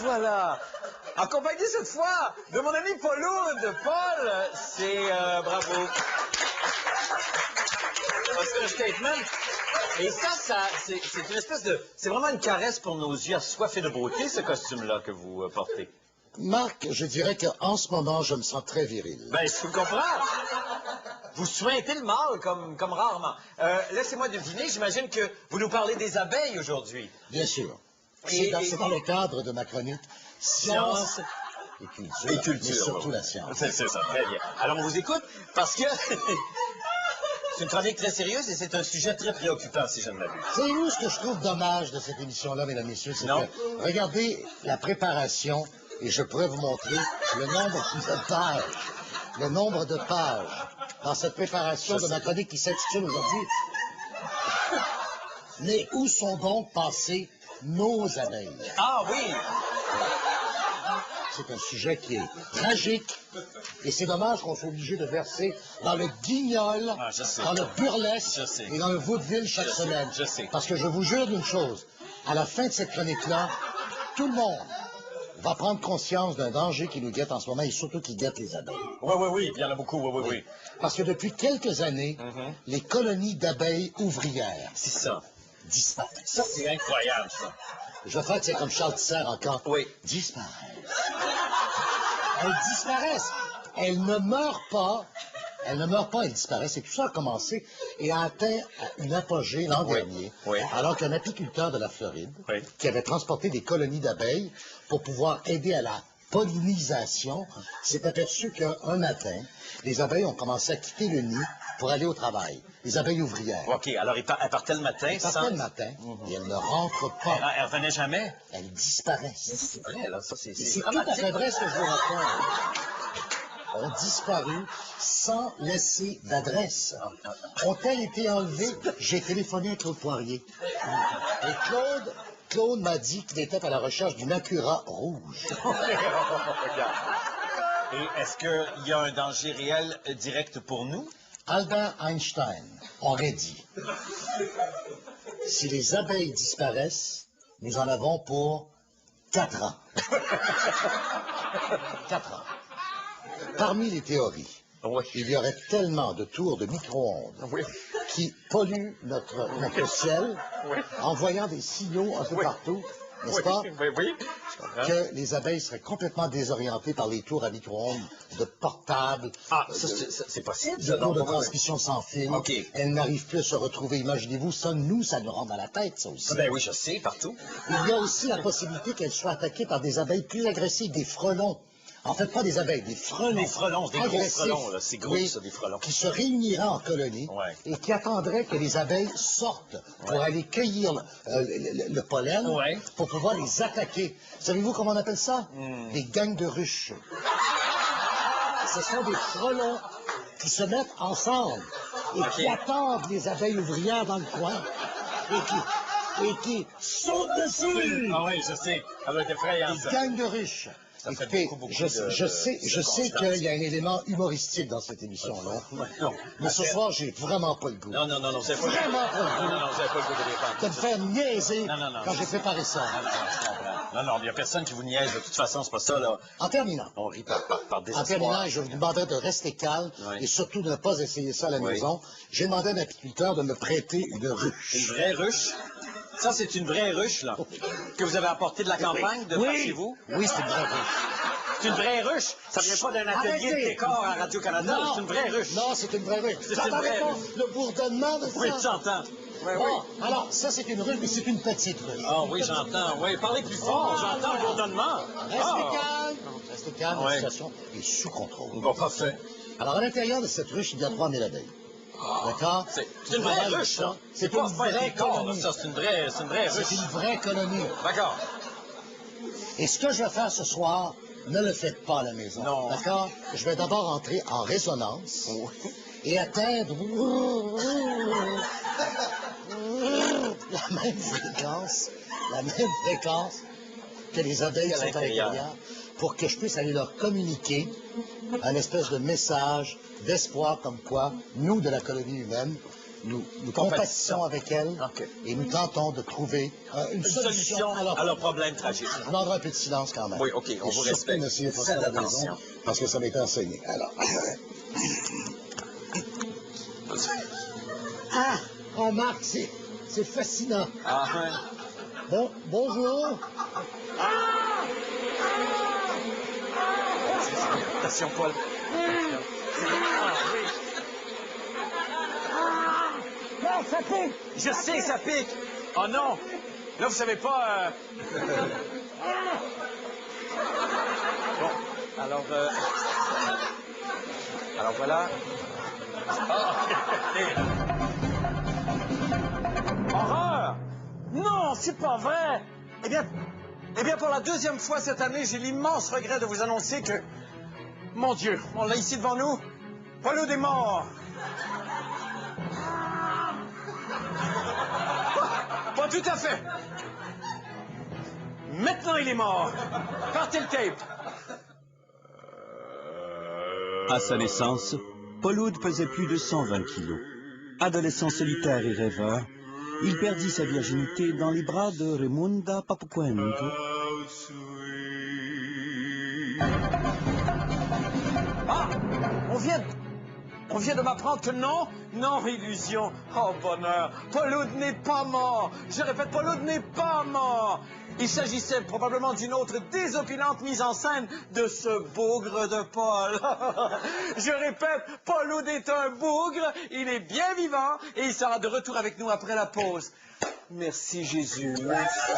voilà. Accompagné cette fois de mon ami Pauloud. Paul, c'est bravo. C'est un statement. Et ça c'est une espèce de... C'est vraiment une caresse pour nos yeux assoiffés de beauté, ce costume-là que vous portez. Marc, je dirais qu'en ce moment, je me sens très viril. Ben, je vous comprends. Vous sointez le mâle comme rarement. Laissez-moi deviner, j'imagine que vous nous parlez des abeilles aujourd'hui. Bien sûr. C'est dans le cadre de ma chronique Science et culture. Et culture. Mais surtout la science. C'est ça, très bien. Alors, on vous écoute parce que c'est une chronique très sérieuse et c'est un sujet très préoccupant, si je ne m'abuse. C'est où ce que je trouve dommage de cette émission-là, mesdames et messieurs, c'est que, regardez la préparation, et je pourrais vous montrer le nombre de pages. Le nombre de pages dans cette préparation de ma chronique qui s'intitule aujourd'hui « Mais où sont donc passées nos abeilles ?» Ah oui! C'est un sujet qui est tragique, et c'est dommage qu'on soit obligé de verser dans le guignol, dans le burlesque et dans le vaudeville chaque semaine. Je sais. Parce que je vous jure d'une chose, à la fin de cette chronique-là, tout le monde va prendre conscience d'un danger qui nous guette en ce moment et surtout qui guette les abeilles. Oui, il y en a beaucoup, oui. Parce que depuis quelques années, les colonies d'abeilles ouvrières C'est ça. disparaissent. Ça, c'est incroyable, ça. Je crois que c'est comme Charles Tisser encore. Oui. Disparaissent. Elles disparaissent. Elles ne meurent pas. Elles ne meurent pas, elles disparaissent. Et tout ça a commencé et a atteint une apogée l'an dernier. Oui. Alors qu'un apiculteur de la Floride, Oui. qui avait transporté des colonies d'abeilles pour pouvoir aider à la pollinisation, s'est aperçu qu'un matin, les abeilles ont commencé à quitter le nid pour aller au travail. Les abeilles ouvrières. OK, alors elles partaient le matin Elles partaient le matin et elles ne rentrent pas. Elles revenaient jamais? Elles disparaissent. C'est vrai, là, ça, c'est C'est tout à fait vrai ce que je vous raconte. Ont disparu sans laisser d'adresse. Ont-elles été enlevées? J'ai téléphoné à Claude Poirier. Et Claude m'a dit qu'il était à la recherche d'une Acura rouge. Et est-ce qu'il y a un danger réel direct pour nous? Albert Einstein aurait dit, si les abeilles disparaissent, nous en avons pour 4 ans. 4 ans. Parmi les théories, il y aurait tellement de tours de micro-ondes qui polluent notre ciel, envoyant des signaux un peu partout, n'est-ce pas? Oui. Que les abeilles seraient complètement désorientées par les tours à micro-ondes de portables. Ah, ça, c'est possible, De tours de transmission sans fil. OK. Elles n'arrivent plus à se retrouver. Imaginez-vous, ça nous rentre dans la tête, ça aussi. Ben oui, je sais, partout. Il y a aussi la possibilité qu'elles soient attaquées par des abeilles plus agressives, des frelons. En fait, pas des abeilles, des frelons. Des frelons, des gros agressifs, frelons, là. C'est gros, oui, ça, des frelons. qui se réuniraient en colonie et qui attendraient que les abeilles sortent pour aller cueillir le pollen pour pouvoir les attaquer. Savez-vous comment on appelle ça? Des gangs de ruches. Ce sont des frelons qui se mettent ensemble et qui attendent les abeilles ouvrières dans le coin et qui sautent dessus. Ah oui, je sais. Ça doit être effrayant, Des ça. gangs de ruches. Écoutez, je sais qu'il y a un élément humoristique dans cette émission-là. Mais ce soir, j'ai vraiment pas le goût. Non, c'est pas Vraiment pas le goût. Non, vous n'avez pas le goût de répondre. De me faire niaiser quand j'ai préparé ça. Je comprends. Non, il n'y a personne qui vous niaise. De toute façon, c'est pas ça, là. En terminant. On rit par désespoir. En terminant, je vous demanderais de rester calme et surtout de ne pas essayer ça à la maison. J'ai demandé à un apiculteur de me prêter une ruche. Une vraie ruche? Ça, c'est une vraie ruche, là, que vous avez apportée de la campagne, de chez vous? Oui, c'est une vraie ruche. C'est une vraie ruche? Ça vient pas d'un atelier de décor à Radio-Canada, c'est une vraie ruche. Non, c'est une vraie ruche. C'est une vraie ruche. Le bourdonnement de ça? Oui, j'entends. Bon, alors, ça, c'est une ruche, mais c'est une petite ruche. Ah oui, j'entends. Oui, parlez plus fort, j'entends le bourdonnement. Restez calme, la situation est sous contrôle. Bon, parfait. Alors, à l'intérieur de cette ruche, il y a 3000 abeilles. D'accord? C'est une vraie ruche, ça. C'est pas un décor, ça. C'est une vraie ruche. C'est une vraie colonie. D'accord. Et ce que je vais faire ce soir, ne le faites pas à la maison. Non. D'accord? Je vais d'abord entrer en résonance et atteindre la même fréquence que les abeilles à l'intérieur pour que je puisse aller leur communiquer un espèce de message d'espoir comme quoi, nous, de la colonie humaine, nous compatissons avec elle et nous tentons de trouver une solution à leur problème tragique. Je demanderai un peu de silence quand même. Oui, OK, on vous respecte. Monsieur, faites attention. Parce que ça m'a été enseigné. Alors... Ah! Oh, Marc, c'est fascinant. Ah, ouais. Bon, bonjour. Attention, Paul. Non, ça pique. Je sais, ça pique. Oh non. Là, vous savez pas... Bon, alors voilà. Horreur! Non, c'est pas vrai! Eh bien, pour la deuxième fois cette année, j'ai l'immense regret de vous annoncer que... Mon Dieu, on l'a ici devant nous. Paul est mort! Pas tout à fait! Maintenant, il est mort! Partez le tape! À sa naissance, Paul pesait plus de 120 kilos. Adolescent solitaire et rêveur, il perdit sa virginité dans les bras de Raimunda Papacuento. Ah! On vient de m'apprendre que non, illusion. Oh, bonheur. Paul n'est pas mort. Je répète, Paul n'est pas mort. Il s'agissait probablement d'une autre désopilante mise en scène de ce bougre de Paul. Je répète, Paul est un bougre, il est bien vivant et il sera de retour avec nous après la pause. Merci Jésus, merci.